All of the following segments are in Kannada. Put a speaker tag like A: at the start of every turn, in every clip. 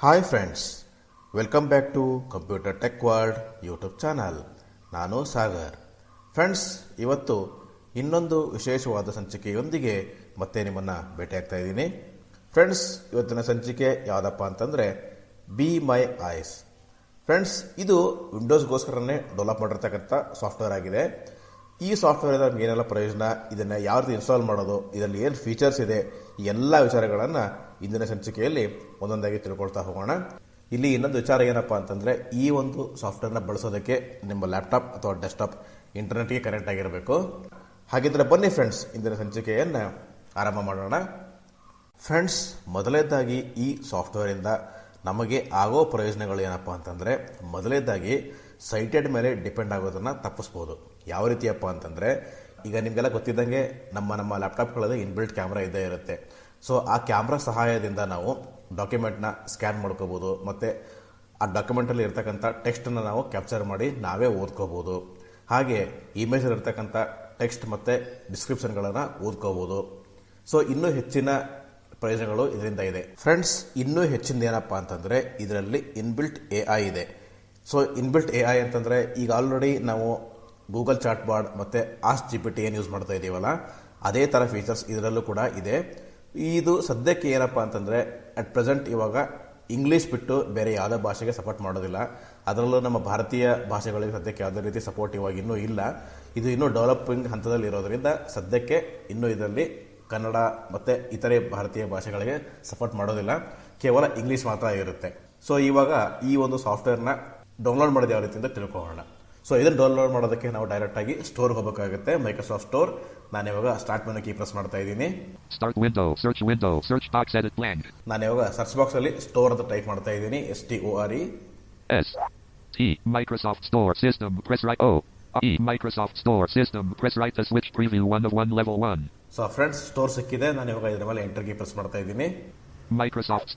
A: Hi friends, welcome back to computer tech world YouTube channel. ನಾನು ಸಾಗರ್. ಫ್ರೆಂಡ್ಸ್, ಇವತ್ತು ಇನ್ನೊಂದು ವಿಶೇಷವಾದ ಸಂಚಿಕೆಯೊಂದಿಗೆ ಮತ್ತೆ ನಿಮ್ಮನ್ನು ಭೇಟಿಯಾಗ್ತಾ ಇದ್ದೀನಿ. ಫ್ರೆಂಡ್ಸ್, ಇವತ್ತಿನ ಸಂಚಿಕೆ ಯಾವುದಪ್ಪ ಅಂತಂದರೆ ಬಿ ಮೈ ಐಸ್. ಫ್ರೆಂಡ್ಸ್, ಇದು ವಿಂಡೋಸ್ಗೋಸ್ಕರನೇ ಡೆವಲಪ್ ಮಾಡಿರ್ತಕ್ಕಂಥ ಸಾಫ್ಟ್ವೇರ್ ಆಗಿದೆ. ಈ ಸಾಫ್ಟ್ವೇರ್ ನಮ್ಗೆ ಏನೆಲ್ಲ ಪ್ರಯೋಜನ, ಇದನ್ನು ಯಾವ ರೀತಿ ಇನ್ಸ್ಟಾಲ್ ಮಾಡೋದು, ಇದರಲ್ಲಿ ಏನು ಫೀಚರ್ಸ್ ಇದೆ, ಈ ಎಲ್ಲ ವಿಚಾರಗಳನ್ನು ಇಂದಿನ ಸಂಚಿಕೆಯಲ್ಲಿ ಒಂದೊಂದಾಗಿ ತಿಳ್ಕೊಳ್ತಾ ಹೋಗೋಣ. ಇಲ್ಲಿ ಇನ್ನೊಂದು ವಿಚಾರ ಏನಪ್ಪ ಅಂತಂದರೆ, ಈ ಒಂದು ಸಾಫ್ಟ್ವೇರ್ನ ಬಳಸೋದಕ್ಕೆ ನಿಮ್ಮ ಲ್ಯಾಪ್ಟಾಪ್ ಅಥವಾ ಡೆಸ್ಕ್ಟಾಪ್ ಇಂಟರ್ನೆಟ್ಗೆ ಕನೆಕ್ಟ್ ಆಗಿರಬೇಕು. ಹಾಗಿದ್ರೆ ಬನ್ನಿ ಫ್ರೆಂಡ್ಸ್, ಇಂದಿನ ಸಂಚಿಕೆಯನ್ನು ಆರಂಭ ಮಾಡೋಣ. ಫ್ರೆಂಡ್ಸ್, ಮೊದಲನೇದಾಗಿ ಈ ಸಾಫ್ಟ್ವೇರಿಂದ ನಮಗೆ ಆಗೋ ಪ್ರಯೋಜನಗಳು ಏನಪ್ಪ ಅಂತಂದರೆ, ಮೊದಲನೇದಾಗಿ ಸೈಟೆಡ್ ಮೇಲೆ ಡಿಪೆಂಡ್ ಆಗೋದನ್ನು ತಪ್ಪಿಸ್ಬೋದು. ಯಾವ ರೀತಿಯಪ್ಪ ಅಂತಂದರೆ, ಈಗ ನಿಮಗೆಲ್ಲ ಗೊತ್ತಿದ್ದಂಗೆ ನಮ್ಮ ಲ್ಯಾಪ್ಟಾಪ್ಗಳಲ್ಲಿ ಇನ್ಬಿಲ್ಟ್ ಕ್ಯಾಮ್ರಾ ಇದ್ದೇ ಇರುತ್ತೆ. ಸೊ ಆ ಕ್ಯಾಮ್ರಾ ಸಹಾಯದಿಂದ ನಾವು ಡಾಕ್ಯುಮೆಂಟ್ನ ಸ್ಕ್ಯಾನ್ ಮಾಡ್ಕೋಬೋದು, ಮತ್ತು ಆ ಡಾಕ್ಯುಮೆಂಟಲ್ಲಿ ಇರ್ತಕ್ಕಂಥ ಟೆಕ್ಸ್ಟನ್ನು ನಾವು ಕ್ಯಾಪ್ಚರ್ ಮಾಡಿ ನಾವೇ ಓದ್ಕೋಬೋದು. ಹಾಗೆ ಇಮೇಜಲ್ಲಿ ಇರ್ತಕ್ಕಂಥ ಟೆಕ್ಸ್ಟ್ ಮತ್ತು ಡಿಸ್ಕ್ರಿಪ್ಷನ್ಗಳನ್ನು ಓದ್ಕೋಬೋದು. ಸೊ ಇನ್ನೂ ಹೆಚ್ಚಿನ ಪ್ರಯೋಜನಗಳು ಇದರಿಂದ ಇದೆ. ಫ್ರೆಂಡ್ಸ್, ಇನ್ನೂ ಹೆಚ್ಚಿನ ಏನಪ್ಪ ಅಂತಂದರೆ, ಇದರಲ್ಲಿ ಇನ್ಬಿಲ್ಟ್ AI ಇದೆ. ಸೊ ಇನ್ಬಿಲ್ಟ್ AI ಅಂತಂದರೆ, ಈಗ ಆಲ್ರೆಡಿ ನಾವು ಗೂಗಲ್ ಚಾಟ್ ಬಾರ್ಡ್ ಮತ್ತು ಆಸ್ಕ್ GPT ಏನು ಯೂಸ್ ಮಾಡ್ತಾ ಇದ್ದೀವಲ್ಲ, ಅದೇ ಥರ ಫೀಚರ್ಸ್ ಇದರಲ್ಲೂ ಕೂಡ ಇದೆ. ಇದು ಸದ್ಯಕ್ಕೆ ಏನಪ್ಪ ಅಂತಂದರೆ, ಅಟ್ ಪ್ರೆಸೆಂಟ್ ಇವಾಗ ಇಂಗ್ಲೀಷ್ ಬಿಟ್ಟು ಬೇರೆ ಯಾವುದೇ ಭಾಷೆಗೆ ಸಪೋರ್ಟ್ ಮಾಡೋದಿಲ್ಲ. ಅದರಲ್ಲೂ ನಮ್ಮ ಭಾರತೀಯ ಭಾಷೆಗಳಿಗೆ ಸದ್ಯಕ್ಕೆ ಯಾವುದೇ ರೀತಿ ಸಪೋರ್ಟ್ ಇವಾಗ ಇನ್ನೂ ಇಲ್ಲ. ಇದು ಇನ್ನೂ ಡೆವಲಪಿಂಗ್ ಹಂತದಲ್ಲಿ ಇರೋದರಿಂದ ಸದ್ಯಕ್ಕೆ ಇನ್ನೂ ಇದರಲ್ಲಿ ಕನ್ನಡ ಮತ್ತು ಇತರೆ ಭಾರತೀಯ ಭಾಷೆಗಳಿಗೆ ಸಪೋರ್ಟ್ ಮಾಡೋದಿಲ್ಲ, ಕೇವಲ ಇಂಗ್ಲೀಷ್ ಮಾತ್ರ ಇರುತ್ತೆ. ಸೊ ಇವಾಗ ಈ ಒಂದು ಸಾಫ್ಟ್ವೇರ್ನ ಡೌನ್ಲೋಡ್ ಮಾಡೋದು ಯಾವ ರೀತಿ ಅಂತ ತಿಳ್ಕೊಳ್ಳೋಣ. ಸೊ ಇದನ್ನು ಡೌನ್ಲೋಡ್ ಮಾಡೋದಕ್ಕೆ ನಾವು ಡೈರೆಕ್ಟಾಗಿ ಸ್ಟೋರ್ಗೆ ಹೋಗಬೇಕಾಗುತ್ತೆ, ಮೈಕ್ರೋಸಾಫ್ಟ್ ಸ್ಟೋರ್. ನಾನು ಇವಾಗ ಸ್ಟಾರ್ಟ್ ಮೆನು ಕೀ ಪ್ರೆಸ್ ಮಾಡ್ತಾ ಇದ್ದೀನಿ. ನಾನು ಇವಾಗ ಸರ್ಚ್ ಬಾಕ್ಸಲ್ಲಿ ಸ್ಟೋರ್ ಅಂತ ಟೈಪ್ ಮಾಡ್ತಾ ಇದ್ದೀನಿ, STORE.
B: Microsoft Store System press right Microsoft Store System press right to switch preview 1 of 1 level 1.
A: So friends, store ಸಿಕ್ಕಿದೆ. ನಾನು ಇವಾಗ ಇದರ ಮೇಲೆ ಎಂಟರ್ ಕೀ ಪ್ರೆಸ್ ಮಾಡ್ತಾ ಇದ್ದೀನಿ.
B: Microsoft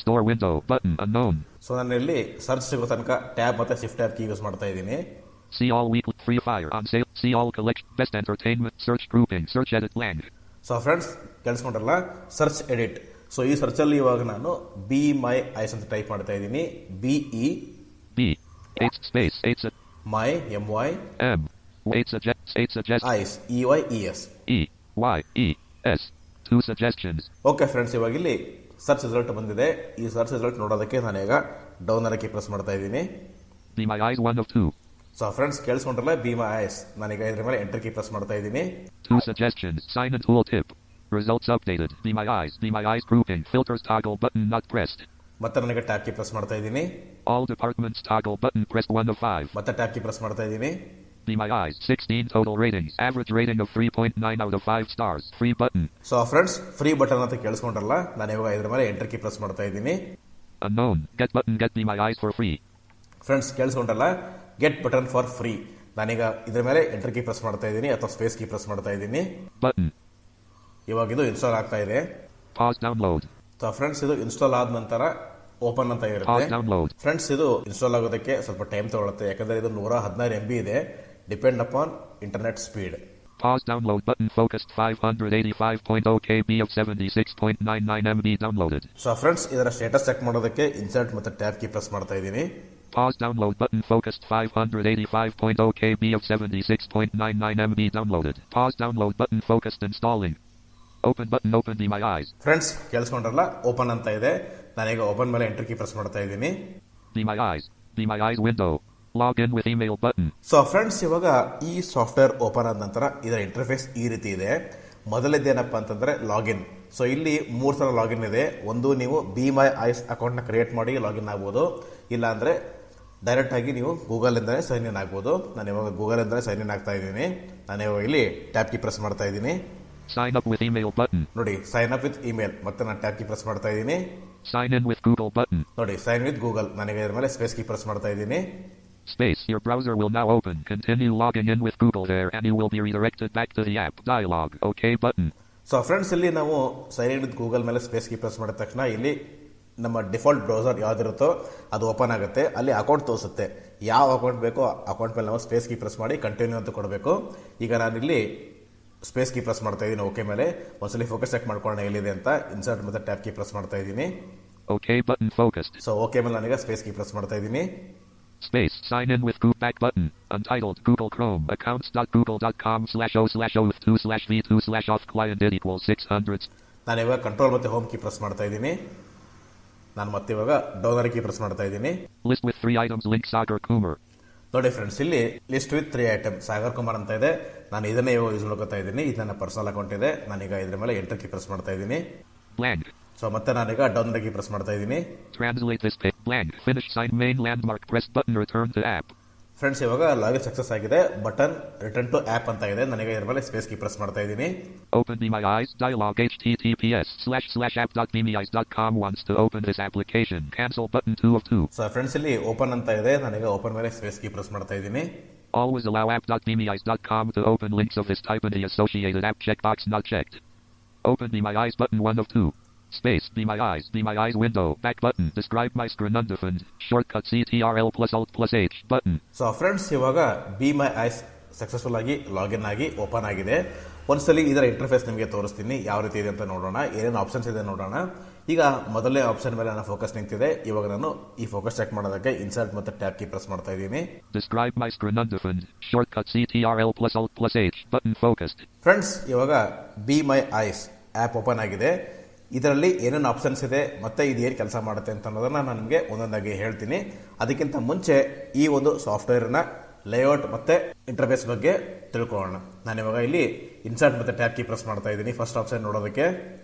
B: Store window button unknown.
A: So ನಾನು ಇಲ್ಲಿ ಸರ್ಚ್ ಸಿಗೋ ತನಕ ಟ್ಯಾಬ್ ಮತ್ತು ಶಿಫ್ಟ್ ಟ್ಯಾಬ್ ಕೀ ಯೂಸ್ ಮಾಡ್ತಾ ಇದ್ದೀನಿ.
B: See all weekly free fire on sale. See all collection best entertainment search grouping search edit lang.
A: So friends, ಕೇಳಿಸ್ಕೊಂಡ್ರಲ್ಲ, ಸರ್ಚ್ ಎಡಿಟ್. ಸೊ ಈ ಸರ್ಚಲ್ಲಿ ಇವಾಗ ನಾನು ಬಿ ಮೈ ಐಸ್ ಅಂತ ಟೈಪ್ ಮಾಡ್ತಾ ಇದ್ದೀನಿ. BE my MY eyes EYES.
B: Two suggestions.
A: Okay friends, ಇವಾಗ ಇಲ್ಲಿ ಸರ್ಚ್ ರಿಸಲ್ಟ್ ಬಂದಿದೆ. ಈ ಸರ್ಚ್ ರಿಸಲ್ಟ್ ನೋಡೋದಕ್ಕೆ ನಾನೀಗ ಡೌನ್ ಅರಕ್ಕೆ ಪ್ರೆಸ್ ಮಾಡ್ತಾ ಇದ್ದೀನಿ.
B: Be my eyes 1 of 2.
A: So friends, ಕೇಳಿಸ್ಕೊಂಡ್ರಲ್ಲ, ಬಿ ಮೈ ಐಸ್. ನಾನೀಗ ಇದ್ರ ಮೇಲೆ ಎಂಟರ್ ಕೀ ಪ್ರೆಸ್ ಮಾಡ್ತಾ ಇದ್ದೀನಿ.
B: Two suggestions. Sign in tool tip. Results updated. Be my eyes grouping. Filters toggle button not pressed.
A: ಮತ್ತೆ ನನಗೆ ಟ್ಯಾಬ್ ಕೀ ಪ್ರೆಸ್ ಮಾಡ್ತಾ ಇದ್ದೀನಿ.
B: All departments toggle button pressed 1 of 5.
A: ಮತ್ತೆ ಟ್ಯಾಬ್ ಕೀ ಪ್ರೆಸ್ ಮಾಡ್ತಾ ಇದ್ದೀನಿ.
B: Be my eyes 16 total ratings. Average rating of 3.9 out of 5 stars. Free button.
A: So friends, free button ಅಂತ ಕೇಳಿಸ್ಕೊಂಡ್ರಲ್ಲ, ನಾನು ಇವಾಗ ಇದ್ರ ಮೇಲೆ ಎಂಟರ್ ಕೀ ಪ್ರೆಸ್ ಮಾಡ್ತಾ ಇದ್ದೀನಿ.
B: Unknown. Get button get Be my eyes for free.
A: Friends, ಕೇಳಿಸ್ಕೊಂಡ್ರಲ್ಲ, ಗೆಟ್ ಬಟನ್ ಫಾರ್ ಫ್ರೀ. ನಾನೀಗ ಇದ್ರ ಮೇಲೆ ಎಂಟರ್ ಕೀ ಪ್ರೆಸ್ ಮಾಡ್ತಾ ಇದ್ದೀನಿ ಅಥವಾ ಸ್ಪೇಸ್ ಕೀ ಪ್ರೆಸ್ ಮಾಡ್ತಾ ಇದ್ದೀನಿ.
B: Button.
A: ಇವಾಗ ಇದು ಇನ್ಸ್ಟಾಲ್ ಆಗ್ತಾ ಇದೆ.
B: Pause download.
A: ಸೊ ಫ್ರೆಂಡ್ಸ್, ಇದು ಇನ್ಸ್ಟಾಲ್ ಆದ ನಂತರ ಓಪನ್ ಅಂತ ಇರುತ್ತೆ. ಫ್ರೆಂಡ್ಸ್, ಇದು ಇನ್ಸ್ಟಾಲ್ ಆಗೋದಕ್ಕೆ ಸ್ವಲ್ಪ ಟೈಮ್ ತಗೊಳುತ್ತೆ, ಯಾಕಂದ್ರೆ ಇದು 116 MB ಇದೆ. Depend upon internet speed.
B: Pause download button focused 585.0 KB of 76.99 MB downloaded.
A: So friends, ಇದರ ಸ್ಟೇಟಸ್ ಚೆಕ್ ಮಾಡೋದಕ್ಕೆ ಇನ್ಸರ್ಟ್ ಮತ್ತು ಟ್ಯಾಬ್ ಕೀ ಪ್ರೆಸ್ ಮಾಡ್ತಾ ಇದ್ದೀನಿ.
B: Pause download button focused 585.0 KB of 76.99 MB downloaded. Pause download button focused installing. Open button open Be my eyes.
A: Friends, ಕೇಳಿಸ್ಕೊಂಡ್ರಲ್ಲ, ಓಪನ್ ಅಂತ ಇದೆ. ನಾನೀಗ ಓಪನ್ ಮೇಲೆ ಎಂಟರ್ ಕೀ ಪ್ರೆಸ್ ಮಾಡ್ತಾ ಇದ್ದೀನಿ.
B: Be my eyes window. Log in with email button.
A: So friends, ಇವಾಗ ಈ ಸಾಫ್ಟ್ವೇರ್ ಓಪನ್ ಆದ ನಂತರ ಇದರ ಇಂಟರ್ಫೇಸ್ ಈ ರೀತಿ ಇದೆ. ಮೊದಲನೇದೇನಪ್ಪ ಅಂತಂದರೆ ಲಾಗಿನ್. ಸೊ ಇಲ್ಲಿ 3 ಥರ ಲಾಗಿನ್ ಇದೆ. ಒಂದು, ನೀವು ಬಿ ಮೈ ಐಸ್ ಅಕೌಂಟ್ನ ಕ್ರಿಯೇಟ್ ಮಾಡಿ ಲಾಗಿನ್ ಆಗ್ಬೋದು. ಇಲ್ಲ ಅಂದರೆ ಡೈರೆಕ್ಟ್ ಆಗಿ ನೀವು ಗೂಗಲಿಂದಲೇ ಸೈನ್ ಇನ್ ಆಗ್ಬೋದು. ನಾನು ಇವಾಗ ಗೂಗಲಿಂದಲೇ ಸೈನ್ ಇನ್ ಆಗ್ತಾ ಇದ್ದೀನಿ. ನಾನು ಇವಾಗ ಇಲ್ಲಿ ಟ್ಯಾಬ್ ಕೀ ಪ್ರೆಸ್ ಮಾಡ್ತಾ ಇದ್ದೀನಿ.
B: Sign up with email button.
A: ನೋಡಿ, ಸೈನ್ ಅಪ್ ವಿತ್ ಇಮೇಲ್. ಮತ್ತೆ ನಾನು ಟ್ಯಾಬ್ ಕೀ ಪ್ರೆಸ್ ಮಾಡ್ತಾ ಇದ್ದೀನಿ.
B: Sign in with Google button.
A: ನೋಡಿ, ಸೈನ್ ವಿತ್ ಗೂಗಲ್. ನನಗೆ ಇದ್ರ ಮೇಲೆ ಸ್ಪೇಸ್ ಕೀ ಪ್ರೆಸ್ ಮಾಡ್ತಾ ಇದ್ದೀನಿ.
B: Space. Your browser will now open. Continue logging in with Google there and you will be redirected back to the app. Dialog. OK button.
A: So friends, ಇಲ್ಲಿ ನಾವು ಸೈನ್ ಇನ್ ವಿತ್ ಗೂಗಲ್ ಮೇಲೆ ಸ್ಪೇಸ್ ಕೀ ಪ್ರೆಸ್ ಮಾಡಿದ ತಕ್ಷಣ ಇಲ್ಲಿ ನಮ್ಮ ಡಿಫಾಲ್ಟ್ ಬ್ರೌಸರ್ ಯಾವುದಿರುತ್ತೋ ಅದು ಓಪನ್ ಆಗುತ್ತೆ. ಅಲ್ಲಿ ಅಕೌಂಟ್ ತೋರಿಸುತ್ತೆ. ಯಾವ ಅಕೌಂಟ್ ಬೇಕೋ ಅಕೌಂಟ್ ಮೇಲೆ ನಾವು ಸ್ಪೇಸ್ ಕೀ ಪ್ರೆಸ್ ಮಾಡಿ ಕಂಟಿನ್ಯೂ ಅಂತ ಕೊಡಬೇಕು. ಈಗ ನಾನಿಲ್ಲಿ ಸ್ಪೇಸ್ ಕೀ ಪ್ರೆಸ್ ಮಾಡ್ತಾ ಇದ್ದೀನಿ. ಓಕೆ ಮೇಲೆ ಒಂದ್ಸಲಿ ಫೋಕಸ್ ಚೆಕ್ ಮಾಡ್ಕೊಳ್ಳೋಣ ಎಲ್ಲಿದೆ ಅಂತ. ಇನ್ಸರ್ಟ್ ಮತ್ತು ಟ್ಯಾಬ್ ಕೀ ಪ್ರೆಸ್ ಮಾಡ್ತಾ ಇದ್ದೀನಿ.
B: OK button focused.
A: So okay ಮೇಲೆ ನಾನೀಗ ಸ್ಪೇಸ್ ಕೀ ಪ್ರೆಸ್ ಮಾಡ್ತಾ ಇದ್ದೀನಿ.
B: Space. Sign in with back button. Untitled. Google Chrome. accounts.google.com/o/2/v2/off client id equals 600.
A: ನಾನು ಇವಾಗ ಕಂಟ್ರೋಲ್ ಮತ್ತೆ ಹೋಮ್ ಕೀ ಪ್ರೆಸ್ ಮಾಡ್ತಾ ಇದ್ದೀನಿ. ನಾನು ಮತ್ತೆ ಇವಾಗ ಡೌನ್ ಕೀ ಪ್ರೆಸ್ ಮಾಡ್ತಾ ಇದ್ದೀನಿ.
B: List with 3 items link Sagar Kumar.
A: ನೋಡಿ ಫ್ರೆಂಡ್ಸ್, ಇಲ್ಲಿ list with 3 item Sagar Kumar ಅಂತ ಇದೆ. ನಾನು ಇದನ್ನೇ ಇವಾಗ ಯೂಸ್ ಮಾಡ್ಕೊತಾ ಇದ್ದೀನಿ. ಇದು ನನ್ನ ಪರ್ಸನಲ್ ಅಕೌಂಟ್ ಇದೆ. ನಾನೀಗ ಇದ್ರ ಮೇಲೆ ಎಂಟರ್ ಕೀ ಪ್ರೆಸ್ ಮಾಡ್ತಾ ಇದ್ದೀನಿ.
B: Blank.
A: ಸೊ ಮತ್ತೆ ನಾನೀಗ ಡೌನ್ ಕೀ ಪ್ರೆಸ್ ಮಾಡ್ತಾ ಇದ್ದೀನಿ.
B: Translate this page. Blank. Finish sign main landmark. Press button return to app.
A: Friends, ಇವಾಗ ಲಾಗಿನ್ ಸಕ್ಸಸ್ ಆಗಿದೆ. ಬಟನ್ ರಿಟರ್ನ್ ಟು ಆಪ್ ಅಂತ ಇದೆ. ನನಗೆ ಇದ್ರ ಮೇಲೆ ಸ್ಪೇಸ್ ಕೀ ಪ್ರೆಸ್ ಮಾಡ್ತಾ ಇದ್ದೀನಿ.
B: Open Be My Eyes dialog https://app.beMyEyes.com wants to open this application. Cancel button 2 of 2.
A: So friends, ಇಲ್ಲಿ ಓಪನ್ ಅಂತ ಇದೆ. ನಾನೀಗ ಓಪನ್ ಮೇಲೆ ಸ್ಪೇಸ್ ಕೀ ಪ್ರೆಸ್ ಮಾಡ್ತಾ ಇದ್ದೀನಿ.
B: Always allow app.beMyEyes.com to open links of this type in the associated app checkbox not checked. Open Be My Eyes button 1 of 2. Space. Be My Eyes window. Back button. Describe my screenunderfund. Shortcut CTRL plus Alt plus H button.
A: So friends, ಇವಾಗ ಬಿ ಮೈ ಐಸ್ ಸಕ್ಸಸ್ಫುಲ್ ಆಗಿ ಲಾಗಿನ್ ಆಗಿ ಓಪನ್ ಆಗಿದೆ. ಒಂದ್ಸಲಿ ಇದರ ಇಂಟರ್ಫೇಸ್ ನಿಮಗೆ ತೋರಿಸ್ತೀನಿ, ಯಾವ ರೀತಿ ಇದೆ ಅಂತ ನೋಡೋಣ. ಏನೇನು ಆಪ್ಷನ್ಸ್ ಇದೆ ನೋಡೋಣ. ಈಗ ಮೊದಲನೇ ಆಪ್ಷನ್ ಮೇಲೆ ನನ್ನ ಫೋಕಸ್ ನಿಂತಿದೆ. ಇವಾಗ ನಾನು ಈ ಫೋಕಸ್ ಚೆಕ್ ಮಾಡೋದಕ್ಕೆ ಇನ್ಸರ್ಟ್ ಮತ್ತೆ ಟ್ಯಾಬ್ ಕೀ ಪ್ರೆಸ್ ಮಾಡ್ತಾ ಇದ್ದೀನಿ.
B: Describe my screenunderfund. Shortcut CTRL plus Alt plus H button focused.
A: Friends, ಇವಾಗ be my eyes app open ಆಗಿದೆ. ಇದರಲ್ಲಿ ಏನೇನು ಆಪ್ಷನ್ಸ್ ಇದೆ ಮತ್ತೆ ಇದು ಏನು ಕೆಲಸ ಮಾಡುತ್ತೆ ಅಂತ ಅನ್ನೋದನ್ನ ನಾನು ನಿಮಗೆ ಒಂದೊಂದಾಗಿ ಹೇಳ್ತೀನಿ. ಅದಕ್ಕಿಂತ ಮುಂಚೆ ಈ ಒಂದು ಸಾಫ್ಟ್ವೇರ್ನ ಲೇಔಟ್ ಮತ್ತೆ ಇಂಟರ್ಫೇಸ್ ಬಗ್ಗೆ ತಿಳ್ಕೊಳ್ಳೋಣ. ನಾನು ಇವಾಗ ಇಲ್ಲಿ ಇನ್ಸರ್ಟ್ ಮತ್ತೆ ಟ್ಯಾಬ್ ಕೀ ಪ್ರೆಸ್ ಮಾಡ್ತಾ ಇದ್ದೀನಿ ಫಸ್ಟ್ ಆಪ್ಷನ್ ನೋಡೋದಕ್ಕೆ.